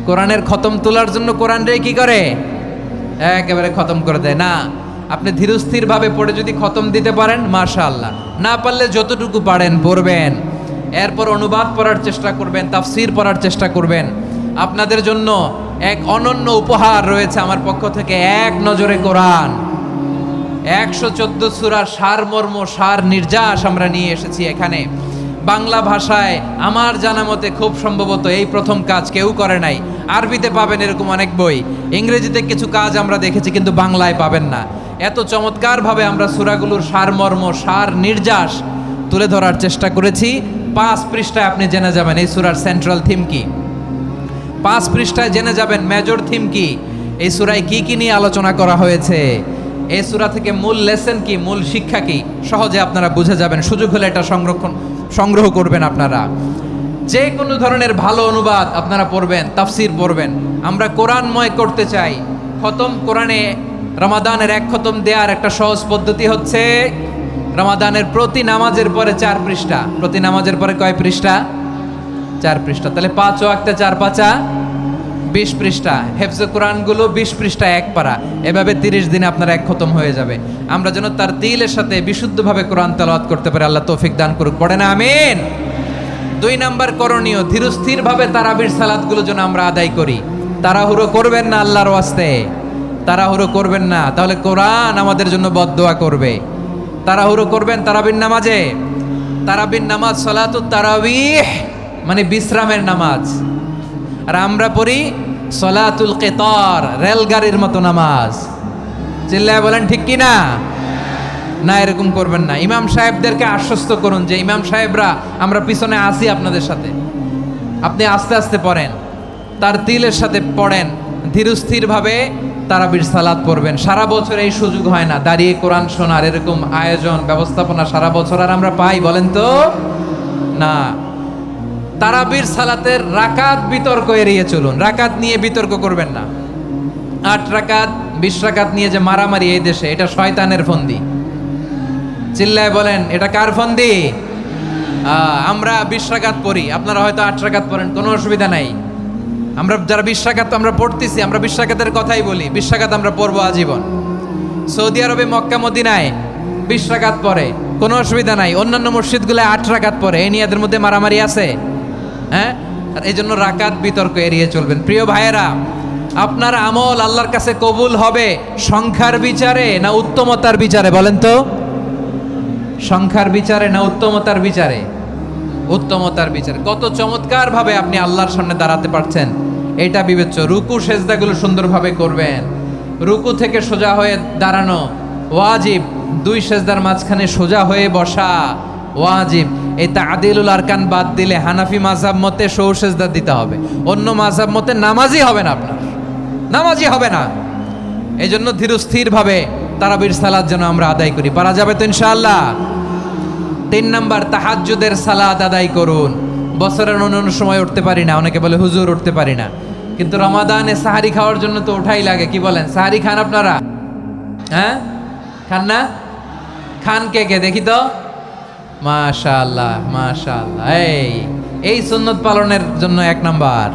কোরআনের খতম তোলার জন্য কোরআনরে কি করে, একেবারে খতম করে দেয়। না, আপনি ধীরস্থির ভাবে পড়ে যদি খতম দিতে পারেন মাশাআল্লাহ, না পারলে যতটুকু পারেন পড়বেন, এরপর অনুবাদ পড়ার চেষ্টা করবেন, তাফসীর পড়ার চেষ্টা করবেন। আপনাদের জন্য এক অনন্য উপহার রয়েছে আমার পক্ষ থেকে, এক নজরে কোরআন 114 সূরার সারমর্ম, সার নির্যাস আমরা নিয়ে এসেছি এখানে বাংলা ভাষায়। আমার জানা মতে খুব সম্ভবত এই প্রথম কাজ, কেউ করে নাই। আরবিতে পাবেন এরকম অনেক বই, ইংরেজিতে কিছু কাজ আমরা দেখেছি, কিন্তু বাংলায় পাবেন না। এত চমৎকারভাবে আমরা সূরাগুলোর সারমর্ম, সার নির্যাস তুলে ধরার চেষ্টা করেছি। 5 পৃষ্ঠায় আপনি জেনে যাবেন এই সূরার সেন্ট্রাল থিম কি, 5 পৃষ্ঠায় জেনে যাবেন মেজর থিম কি, এই সূরায় কি কি নিয়ে আলোচনা করা হয়েছে, এই সূরা থেকে মূল লেসন কি, মূল শিক্ষা কি, সহজে আপনারা বুঝে যাবেন। সুযোগ হলে এটা সংগ্রহ করবেন আপনারা। যে কোনো ধরনের ভালো অনুবাদ আপনারা পড়বেন, তাফসীর পড়বেন। আমরা কোরআনময় করতে চাই। খতম কোরআনে রমাদানের 1 খতম দেওয়ার একটা সহজ পদ্ধতি হচ্ছে রমাদানের প্রতি নামাজের পরে 4 পৃষ্ঠা। প্রতি নামাজের পরে কয় পৃষ্ঠা? 4 পৃষ্ঠা। তাহলে 5 ওয়াক্তে 4 পাঁচা 20 পৃষ্ঠা। হেফজে কোরআনগুলো 20 পৃষ্ঠা 1 পারা, এভাবে 30 দিনে আপনার 1 খতম হয়ে যাবে। আমরা যেন তার তিলের সাথে বিশুদ্ধভাবে কোরআন তেলাওয়াত করতে পারি, আল্লাহ তৌফিক দান করুক। পড়ে না আমিন। 2 নাম্বার করণীয়, ধীরস্থিরভাবে তারাবির সালাতগুলো যেন আমরা আদায় করি। তাড়াহুড়ো করবেন না আল্লাহর ওয়াস্তে, তাড়াহুড়ো করবেন না, তাহলে কোরআন আমাদের জন্য বদদোয়া করবে। তাড়াহুড়ো করবেন তারাবির নামাজে। তারাবির নামাজ সালাতুত তারাবিহ মানে বিশ্রামের নামাজ, আর আমরা পড়ি সলাতুল কিতার, রেলগাড়ির মতো নামাজ। চিল্লায় বলেন ঠিক কি না? না, এরকম করবেন না। ইমাম সাহেবদেরকে আশ্বস্ত করুন যে ইমাম সাহেবরা আমরা পিছনে আসি আপনাদের সাথে, আপনি আস্তে আস্তে পড়েন, তার তিলের সাথে পড়েন, ধীরস্থিরভাবে তারাবির সালাত পড়বেন। সারা বছর এই সুযোগ হয় না, দাঁড়িয়ে কোরআন শোনার এরকম আয়োজন ব্যবস্থাপনা সারা বছর আর আমরা পাই বলেন তো? না। তারাবির সালাতের রাকাত বিতর্ক এড়িয়ে চলুন, রাকাত নিয়ে বিতর্ক করবেন না। 8 রাকাত 20 রাকাত নিয়ে যে মারামারি এই দেশে, এটা শয়তানের ফন্দি। চিল্লায় বলেন এটা কার ফন্দি? আমরা 20 রাকাত পড়ি, আপনারা হয়তো 8 রাকাত পড়েন, কোনো অসুবিধা নাই। আমরা যারা 20 রাকাত আমরা পড়তেছি, আমরা 20 রাকাতের কথাই বলি, 20 রাকাত আমরা পড়বো আজীবন। সৌদি আরবে মক্কা মদিনায় 20 রাকাত পড়ে, কোনো অসুবিধা নাই। অন্যান্য মসজিদগুলো 8 রাকাত পড়ে, এই নিয়ে এদের মধ্যে মারামারি আছে? হ্যাঁ, আর এই জন্য রাকাত বিতর্ক এড়িয়ে চলবেন। প্রিয় ভাইয়েরা, আপনার আমল আল্লাহর কাছে কবুল হবে সংখ্যার বিচারে না উত্তমতার বিচারে বলেন তো? সংখ্যার বিচারে না উত্তমতার বিচারে? উত্তমতার বিচারে। কত চমৎকার ভাবে আপনি আল্লাহর সামনে দাঁড়াতে পারছেন এটা বিবেচ্য। রুকু সেজদাগুলো সুন্দরভাবে করবেন, রুকু থেকে সোজা হয়ে দাঁড়ানো ওয়াজিব, 2 সেজদার মাঝখানে সোজা হয়ে বসা ওয়াজিব। এই তাদিলুল আরকান বাদ দিলে হানাফি মাযহাব মতে সৌ সেজদা দিতে হবে, অন্য মাযহাব মতে নামাজই হবে না, আপনার নামাজই হবে না। এই জন্য ধীরস্থিরভাবে তারাবির সালাত যেন আমরা আদায় করি। পারা যাবে তো ইনশাআল্লাহ? 3 নাম্বার, তাহাজ্জুদের সালাত আদায় করুন। বছরের অন্য সময় উঠতে পারি না, অনেকে বলে হুজুর উঠতে পারি না, কিন্তু রমাদানে সাহারি খাওয়ার জন্য তো ওঠাই লাগে। কি বলেন, সাহারি খান আপনারা? হ্যাঁ, খান না? খান কে কে দেখি তো? মাশাআল্লাহ মাশাআল্লাহ। এই সুন্নত পালনের জন্য 1 নাম্বার।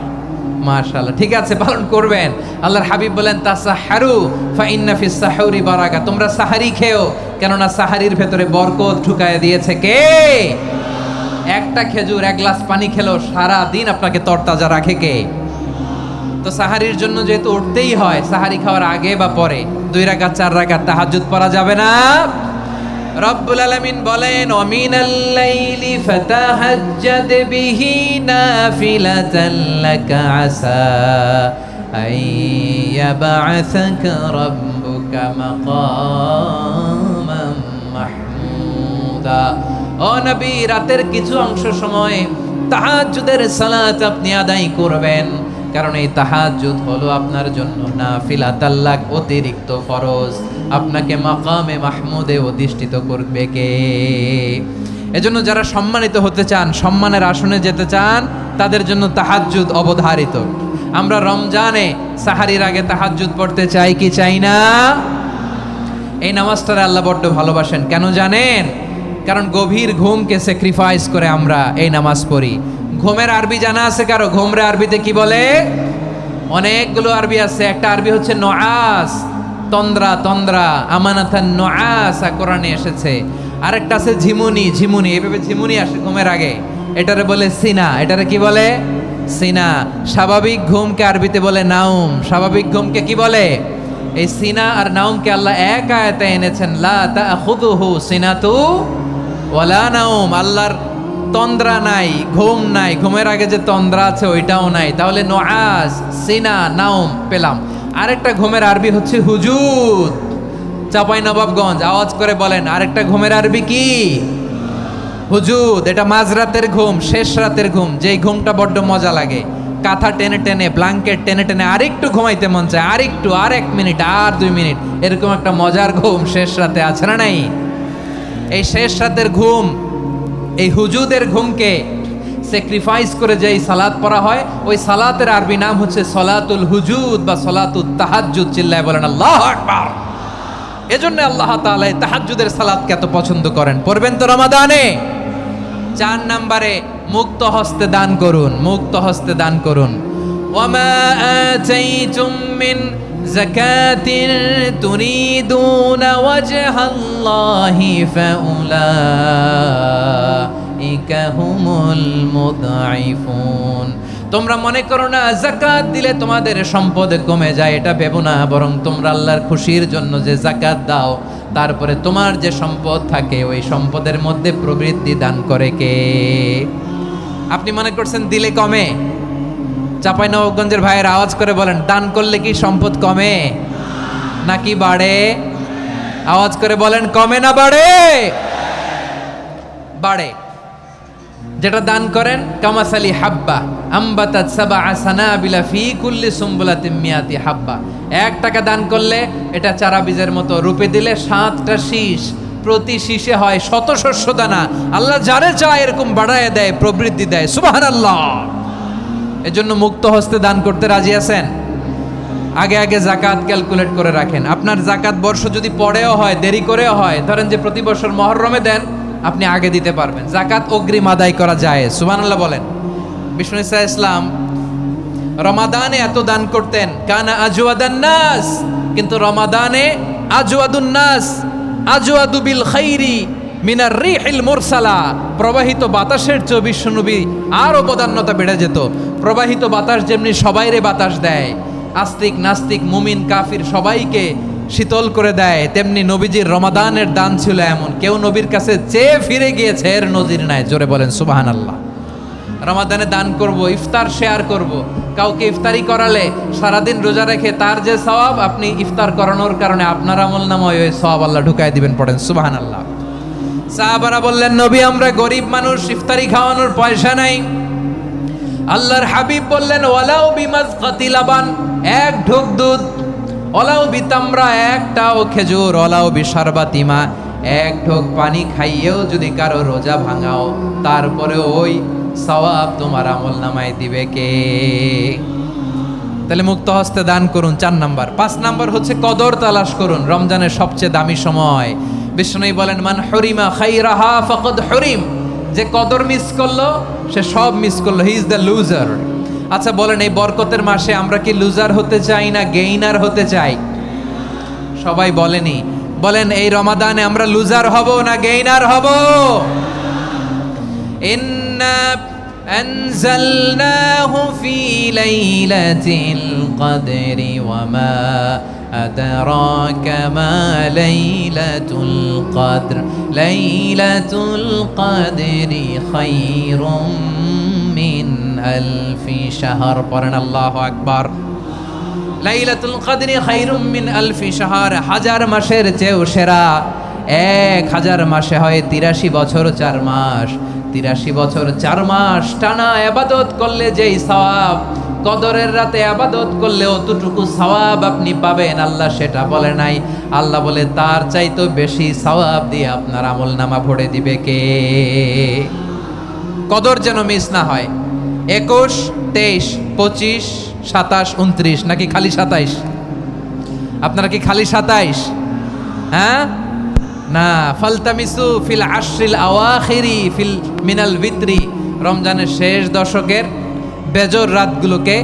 মাশাআল্লাহ, ঠিক আছে, পালন করবেন। আল্লাহর হাবিব বলেন তাসাহারু ফা ইন্না ফিস সাহুরি বারাকা, তোমরা সাহারি খেও, কেননা সাহারির ভেতরে বরকত ঢুকায় দিয়েছে কে? একটা খেজুর 1 গ্লাস পানি খেলো সারা দিন আপনাকে তরতাজা রাখে কে? তো সাহারির জন্য যেহেতু উঠতেই হয়, সাহারি খাওয়ার আগে বা পরে 2 রাকাত 4 রাকাত তাহাজ্জুদ পড়া যাবে না? রব্বুল আলামিন বলেন ওয়ামিনাল লাইলি ফাতাহাজ্জাদ বিহি নাফিলাতান লাকা আসা আইয়াবআসাকা রাব্বুকা মাকামান মাহমুদা। ও নবী, রাতের কিছু অংশ সময় তাহাজ্জুদের সালাত আপনি আদায় করবেন, কারণ এই তাহাজ্জুদ হলো আপনার জন্য নাফিলাত, আল্লাহ অতিরিক্ত ফরজ। আপনাকে মাকামে মাহমুদে অধিষ্ঠিত করবে কে? এজন্য যারা সম্মানিত হতে চান, সম্মানের আসনে যেতে চান, তাদের জন্য তাহাজ্জুদ অবধারিত। আমরা রমজানে সাহারির আগে তাহাজ্জুদ পড়তে চাই কি চাই না? এই নামাজটারে আল্লাহ বড্ড ভালোবাসেন। কেন জানেন? কারণ গভীর ঘুমকে স্যাক্রিফাইস করে আমরা এই নামাজ পড়ি। ঘুমের আরবি জানা আছে কারো? ঘুমরে আরবিতে কি বলে? অনেকগুলো আরবি আছে। একটা আরবি হচ্ছে নুআস, তন্দ্রা, তন্দ্রা, আমানাতান নুআসা কোরআনে এসেছে। আরেকটা আছে ঝিমুনি, ঝিমুনি, এইভাবে ঝিমুনি আসে ঘুমের আগে, এটারে বলে সিনা। এটারে কি বলে? সিনা। স্বাভাবিক ঘুমকে আরবিতে বলে নাউম। স্বাভাবিক ঘুমকে কি বলে? এই সিনা আর নাউমকে আল্লাহ এক আয়াতে এনেছেন, লা তাখুযুহু সিনাতু ওয়ালা নাউম। আল্লাহর তন্দ্রা নাই, ঘুম নাই। ঘুমের আগে যে তন্দ্রা আছে ওইটাও নাই। তাহলে নুআস, সিনা, নাউম পেলাম। আরেকটা ঘুমের আরবি হচ্ছে হুজুদ। চাঁপাইনবাবগঞ্জ আওয়াজ করে বলেন, আরেকটা ঘুমের আরবি কি? হুজুদ। এটা মাঝরাতের ঘুম, শেষ রাতের ঘুম, যেই ঘুমটা বড্ড মজা লাগে। কাঁথা টেনে টেনে, ব্ল্যাঙ্কেট টেনে টেনে আরেকটু ঘুমাইতে মন চায়, আরেকটু, আর 1 মিনিট, আর 2 মিনিট, এরকম একটা মজার ঘুম শেষ রাতে আছে না নাই? এই শেষ রাতের ঘুম, এই হুজুদের ঘুমকে স্যাক্রিফাইস করে যে সালাত পড়া হয়, ওই সালাতের আরবি নাম হচ্ছে সলাতুল হুজুদ বা সলাতুত তাহাজ্জুদ। চিল্লায় বলেন আল্লাহু আকবার। এজন্য আল্লাহ তাআলা তাহাজ্জুদের সালাতকে এত পছন্দ করেন। পড়বেন তো রমাদানে। 4 নম্বরে মুক্ত হস্তে দান করুন, মুক্ত হস্তে দান করুন। ওয়ামা আতাইতুম মিন যাকাতিন তুরিদুনা ওয়াজহাল্লাহি ফাউলাইকা হুমুল মুদঈফুন। তোমরা মনে করো না যাকাত দিলে তোমাদের সম্পদ কমে যায়, এটা ভেবো না। বরং তোমরা আল্লাহর খুশির জন্য যে যাকাত দাও, তারপরে তোমার যে সম্পদ থাকে ওই সম্পদের মধ্যে প্রবৃদ্ধি দান করে কে? আপনি মনে করছেন দিলে কমে? চাঁপাইনবাবগঞ্জের ভাইয়ের আওয়াজ করে বলেন, দান করলে কি সম্পদ কমে নাকি বাড়ে? আওয়াজ করে বলেন, কমে না বাড়ে? বাড়ে। যেটা দান করেন, কামাসালি হাব্বা আম্বাতাত সাবআ সানাবিলা ফি কুল্লি সুম্বুলাতিন মিয়াতি হাব্বা। 1 টাকা দান করলে এটা চারা বীজের মতো, রূপে দিলে 7টা শীষ, প্রতি শীষে হয় 100 শস্য দানা। আল্লাহ যারে চায় এরকম বাড়ায় দেয়, প্রবৃদ্ধি দেয়। সুবহানাল্লাহ। এজন্য মুক্ত হস্তে দান করতে রাজি আছেন? আগে আগে যাকাত ক্যালকুলেট করে রাখেন। আপনার যাকাত বর্ষ যদি পরেও হয়, দেরি করেও হয়, ধরেন যে প্রতি বছর মুহররমে দেন, আপনি আগে দিতে পারবেন। যাকাত অগ্রিম আদায় করা যায়। সুবহানাল্লাহ বলেন। বিষ্ণু ইসা ইসলাম রমাদানে এত দান করতেন, কানা আজওয়াদান নাস, কিন্তু রমাদানে আজওয়াদুন নাস আজওয়াদু বিল খাইরি মিনার রিহিল মুরসালা। প্রবাহিত বাতাসের চেয়ে বিশ্বনবী আরো বদান্যতা বেড়ে যেত। প্রবাহিত বাতাস যেমনি সবাইরে বাতাস দেয়, আস্তিক নাস্তিক মুমিন কাফির সবাইকে শীতল করে দেয়, তেমনি নবীজির রমাদানের দান ছিল এমন, কেউ নবীর কাছে চেয়ে ফিরে গিয়েছে এর নজির নাই। জোরে বলেন সুবহানাল্লাহ। রমাদানে দান করব, ইফতার শেয়ার করব। কাউকে ইফতারি করালে সারাদিন রোজা রেখে তার যে সওয়াব, আপনি ইফতার করানোর কারণে আপনার আমলনামায় ওই সওয়াব আল্লাহ ঢুকায় দিবেন। পড়েন সুবহানাল্লাহ। সাহাবারা বললেন, নবী আমরা গরিব মানুষ, ইফতারি খাওয়ানোর পয়সা নাই। আল্লাহর হাবিব বললেন, ওয়ালাউ বিমাজকাতি লাবান, 1 ঢোক দুধ, ওয়ালাউ বিতামরা, 1টাও খেজুর, ওয়ালাউ বিশারবাতিমা, 1 ঢোক পানি খাইয়েও যদি কারো রোজা ভাঙাও, তারপরে ওই সওয়াব তোমার আমলনামায় দিবে কে? তাহলে মুক্ত হস্তে দান করুন, 4 নাম্বার। 5 নাম্বার হচ্ছে কদর তালাশ করুন। রমজানের সবচেয়ে দামি সময়। বিষ্ণু বলেন, মান হরিমা খাইরাহা ফাকাদ হরিম। যে কদর মিস করলো সে সব মিস করলো, হি ইজ দ্য লুজার। আচ্ছা বলেন, এই বরকতের মাসে আমরা কি লুজার হতে চাই না গেইনার হতে চাই? সবাই বলেনি। বলেন, এই রমাদানে আমরা লুজার হব না গেইনার হব? ইন্না আনজালনাহু ফি লাইলাতিল কদরি ওয়া মা আদরাকা মা লাইলাতুল কদর লাইলাতুল কদরি খায়রুম মিন আলফি শাহর। পড়েন আল্লাহু আকবার। লাইলাতুল কদরি খায়রুম মিন আলফি শাহর, 1000 মাসের চেয়েও সেরা। 1000 মাসে হয় 83 বছর 4 মাস। 83 বছর 4 মাস টানা ইবাদত করলে যেই সওয়াব, কদরের রাতে ইবাদত করলে অতটুকু সওয়াব আপনি পাবেন, আল্লাহ সেটা বলে নাই। আল্লাহ বলে তার চাইতে বেশি সওয়াব দিয়ে আপনার আমলনামা ভরে দিবে কে? কদর যেন মিস না হয়। 21, 23, 25, 27, 29 নাকি খালি 27? আপনারা কি খালি 27? হ্যাঁ না, ফালতামিসু ফিল আশরিল আওয়াখিরি ফিল মিনাল ভিতরি, রমজানের শেষ দশকের বেজর রাতগুলোকে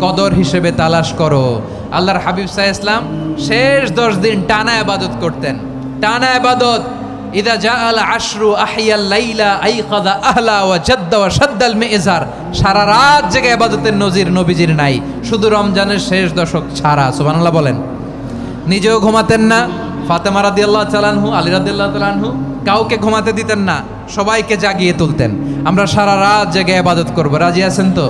কদর হিসেবে তালাশ করো। আল্লাহর হাবিব সাল্লাল্লাহু আলাইহি ওয়াসাল্লাম শেষ 10 দিন টানা ইবাদত করতেন, টানা ইবাদত। ইদা জাআল আশরু আহিয়াল লাইলা আইকাদা আহলা ওয়া জাদ্দা ওয়া শাদ্দাল মিজার, সারা রাত জেগে ইবাদতের নজির নবীজির নাই, শুধু রমজানের শেষ দশক ছাড়া। সুবহানাল্লাহ বলেন। নিজেও ঘুমাতেন না, ফাতেমা রাদিয়াল্লাহু তাআলা আনহু, আলী রাদিয়াল্লাহু তাআলা আনহু কাউকে ঘুমাতে দিতেন না, সবাইকে জাগিয়ে তুলতেন। আমরা সারা রাত জেগে ইবাদত করব, রাজি আছেন তো?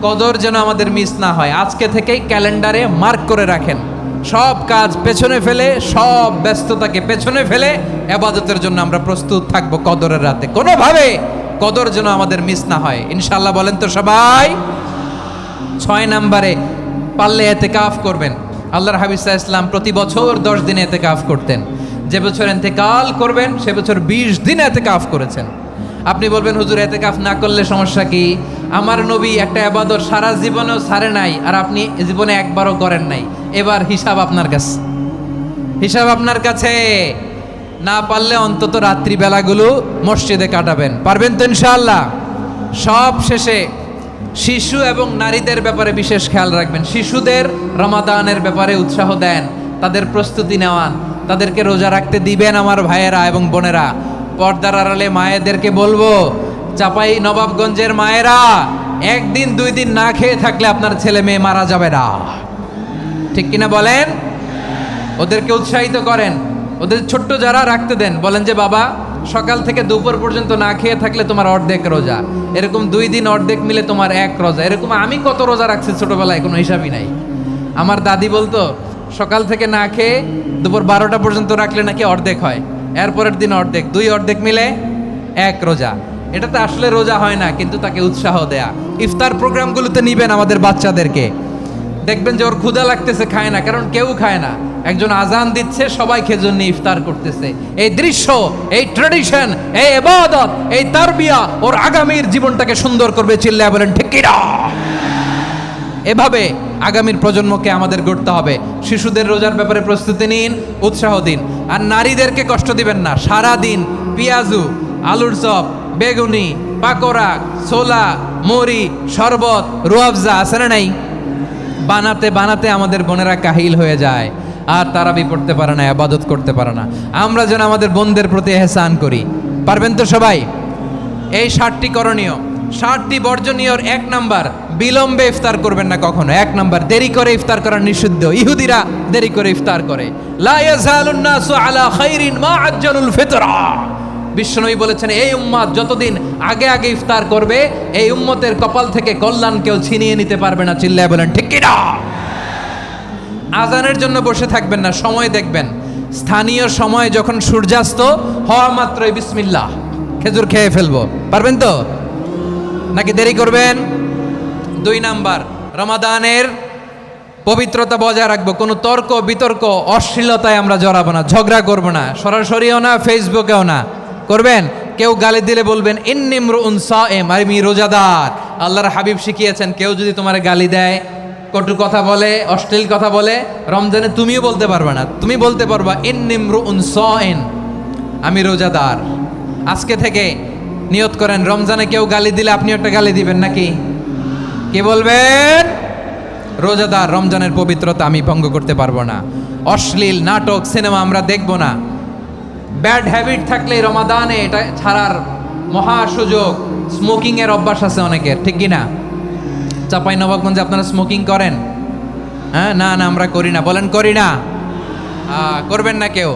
কদর যেন আমাদের মিস না হয়। আজকে থেকেই ক্যালেন্ডারে মার্ক করে রাখেন, সব কাজ পেছনে ফেলে, সব ব্যস্ততাকে পেছনে ফেলে ইবাদতের জন্য আমরা প্রস্তুত থাকবো কদরের রাতে। কোনোভাবে কদর যেন আমাদের মিস না হয়, ইনশাআল্লাহ বলেন তো সবাই। 6 নম্বরে পারলে ইতিকাফ করবেন। আল্লাহর হাবিব সাল্লাল্লাহু আলাইহি ওয়াসাল্লাম প্রতি বছর 10 দিন ইতিকাফ করতেন। যে বছর ইন্তেকাল করবেন সে বছর 20 দিন ইতিকাফ করেছেন। আপনি বলবেন হুজুর ইতিকাফ না করলে সমস্যা কি? আমার নবী একটা ইবাদত সারা জীবনেও ছাড়ে নাই, আর আপনি জীবনে একবারও করেন নাই। এবার হিসাব আপনার কাছে, হিসাব আপনার কাছে। না পারলে অন্তত রাত্রিবেলাগুলো মসজিদে কাটাবেন, পারবেন তো ইনশাআল্লাহ? সব শেষে শিশু এবং নারীদের ব্যাপারে বিশেষ খেয়াল রাখবেন। শিশুদের রমাদানের ব্যাপারে উৎসাহ দেন, তাদের প্রস্তুতি নেওয়ান, তাদেরকে রোজা রাখতে দিবেন। আমার ভাইয়েরা এবং বোনেরা, পর্দার আড়ালে মায়েদেরকে বলবো, চাপাই নবাবগঞ্জের মায়েরা, 1 দিন 2 দিন না খেয়ে থাকলে আপনার ছেলে মেয়ে মারা যাবে না, ঠিক কিনা বলেন? ওদেরকে উৎসাহিত করেন, ওদের ছোট্ট যারা রাখতে দেন, বলেন যে বাবা সকাল থেকে দুপুর পর্যন্ত না খেয়ে থাকলে তোমার অর্ধেক রোজা, এরকম 2 দিন অর্ধেক মিলে তোমার 1 রোজা। এরকম আমি কত রোজা রাখছি ছোটবেলায়, কোনো হিসাবই নাই। আমার দাদি বলতো সকাল থেকে না খেয়ে দুপুর 12টা পর্যন্ত রাখলে নাকি অর্ধেক হয়, এরপরের দিন অর্ধেক, 2 অর্ধেক মিলে 1 রোজা। এটা তো আসলে রোজা হয় না, কিন্তু তাকে উৎসাহ দেয়া। ইফতার প্রোগ্রামগুলোতে নিবেন আমাদের বাচ্চাদেরকে, দেখবেন যে ওর ক্ষুধা লাগতেছে, খায় না, কারণ কেউ খায় না। একজন আজান দিচ্ছে, সবাই খেজুর নিয়ে ইফতার করতেছে। এই দৃশ্য, এই ট্র্যাডিশন, এই ইবাদত, এই তারবিয়া ওর আগামীর জীবনটাকে সুন্দর করবে। চিল্লায় বলেন ঠিক কিনা? এভাবে আগামীর প্রজন্মকে আমাদের গড়তে হবে। শিশুদের রোজার ব্যাপারে প্রস্তুতি নিন, উৎসাহ দিন। আর নারীদেরকে কষ্ট দিবেন না। সারা দিন পেঁয়াজু, আলুর চপ, বেগুনি, পাকোড়া, ছোলা, মুড়ি, শরবত, রুয়াবজা আছে না নাই? বানাতে বানাতে আমাদের বোনেরা কাহিল হয়ে যায়, আর তারাবি পড়তে পারে না, ইবাদত করতে পারে না। আমরা যেন আমাদের বোনদের প্রতি ইহসান করি, পারবেন তো সবাই? এই 7টি করণীয়, 7টি বর্জনীয়র 1 নাম্বার, বিলম্বে ইফতার করবেন না কখনো। 1 নাম্বার, দেরি করে ইফতার করা নিষিদ্ধ। ইহুদিরা দেরি করে ইফতার করে। লা ইয়াজালুন নাসু আলা খাইরিন মা আজ্জালুল ফিতরা। বিশ্বনবী বলেছেন, এই উম্মত যতদিন আগে আগে ইফতার করবে, এই উম্মতের কপাল থেকে কল্যাণ কেউ ছিনিয়ে নিতে পারবে না। চিল্লায় বলেন ঠিক কিনা? আজানের জন্য বসে থাকবেন না, সময় দেখবেন। স্থানীয় সময় যখন সূর্যাস্ত হওয়া মাত্রই বিসমিল্লাহ, খেজুর খেয়ে ফেলবো, পারবেন তো? নাকি দেরি করবেন? 2 নাম্বার, রমাদানের পবিত্রতা বজায় রাখবো। কোনো তর্ক বিতর্ক অশ্লীলতায় আমরা জড়াবো না, ঝগড়া করবো না, সরাসরিও না, ফেসবুকেও না। করবেন? কেউ গালি দিলে বলবেন ইন্নী ইমরুউন সায়েম, আমি রোজাদার। আল্লাহর হাবিব শিখিয়েছেন, কেউ যদি তোমার গালি দেয়, কটু কথা বলে, অশ্লীল কথা বলে, রমজানে তুমিও বলতে পারবে না। তুমি বলতে পারবা ইন্নী ইমরুউন সায়েম, আমি রোজাদার। আজকে থেকে নিয়ত করেন, রমজানে কেউ গালি দিলে আপনি একটা গালি দিবেন নাকি? কি বলবেন? রোজাদার, রমজানের পবিত্রতা আমি ভঙ্গ করতে পারবো না। অশ্লীল নাটক, সিনেমা আমরা দেখবো না। ব্যাড হ্যাবিট থাকলে রমাদানে এটা ছাড়ার মহা সুযোগ। স্মোকিং এর অভ্যাস আছে অনেকের, ঠিক কি না? চাপাই নবাবগঞ্জে আপনারা স্মোকিং করেন? হ্যাঁ, না না আমরা করি না। বলেন করি না? করবেন না কেউ।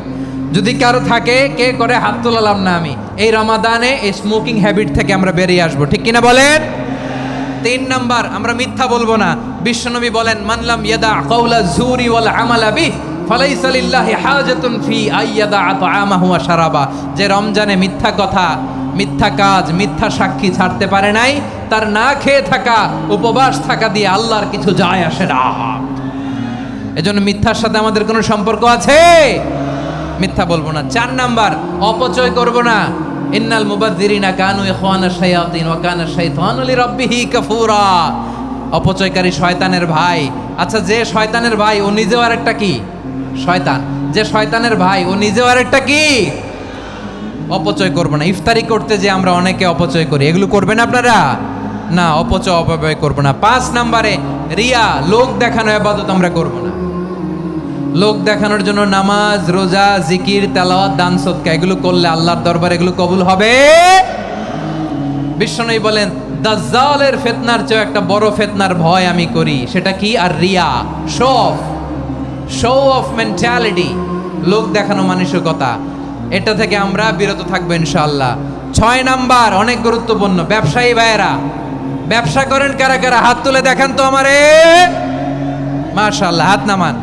যদি কারো থাকে, কে করে হাত তোলালাম না আমি। এই রমাদানে এই স্মোকিং হ্যাবিট থেকে আমরা বেরিয়ে আসবো, ঠিক কিনা বলেন? 3 নাম্বার, আমরা মিথ্যা বলবো না। বিশ্বনবী বলেন, মানলাম ইয়াদা কাউলা যুরি ওয়াল আমালা বিহ ফালাইসা লিল্লাহি হাজাতুন ফি আইয়াদা তাআমাহু ওয়া শারাবা, যে রমজানে মিথ্যা কথা, মিথ্যা কাজ, মিথ্যা সাক্ষী ছাড়তে পারে নাই, তার না খেয়ে থাকা, উপবাস থাকা দিয়ে আল্লাহর কিছু যায় আসে না। এজন্য মিথ্যার সাথে আমাদের কোনো সম্পর্ক আছে? মিথ্যা বলবো না। 4 নাম্বার, অপচয় করব না। ইন্নাল মুবাযযিরিনা কানু ইখওয়ানাশ শায়াতিন ওয়া কানা শাইতানু লিরাব্বিহি কাফুরা। অপচয়কারী শয়তানের ভাই। আচ্ছা, যে শয়তানের ভাই ও নিজেও আরেকটা কি? শয়তান। যে শয়তানের ভাই ও নিজেও আরেকটা কি? অপচয় করব না। ইফতারি করতে যে আমরা অনেকে অপচয় করি, এগুলো করবেন আপনারা? না, অপব্যয় করব না। 5 নাম্বারে, রিয়া, লোক দেখানো ইবাদত আমরা করব না। লোক দেখানোর জন্য নামাজ, রোজা, জিকির, তেলাওয়াত, দান, সদকা এগুলো করলে আল্লাহর দরবারে এগুলো কবুল হবে? বিশ্বনবী বলেন, দাজ্জালের ফিতনার চেয়ে একটা বড় ফিতনার ভয় আমি করি। সেটা কি? আর রিয়া, শো অফ মেন্টালিটি, লোক দেখানো মানসিকতা। এটা থেকে আমরা বিরত থাকবো ইনশাআল্লাহ। 6 নাম্বার, অনেক গুরুত্বপূর্ণ। ব্যবসায়ী ভাইয়েরা, ব্যবসা করেন কারা কারা? হাত তুলে দেখান তো আমারে। মাশাআল্লাহ, হাত নামান।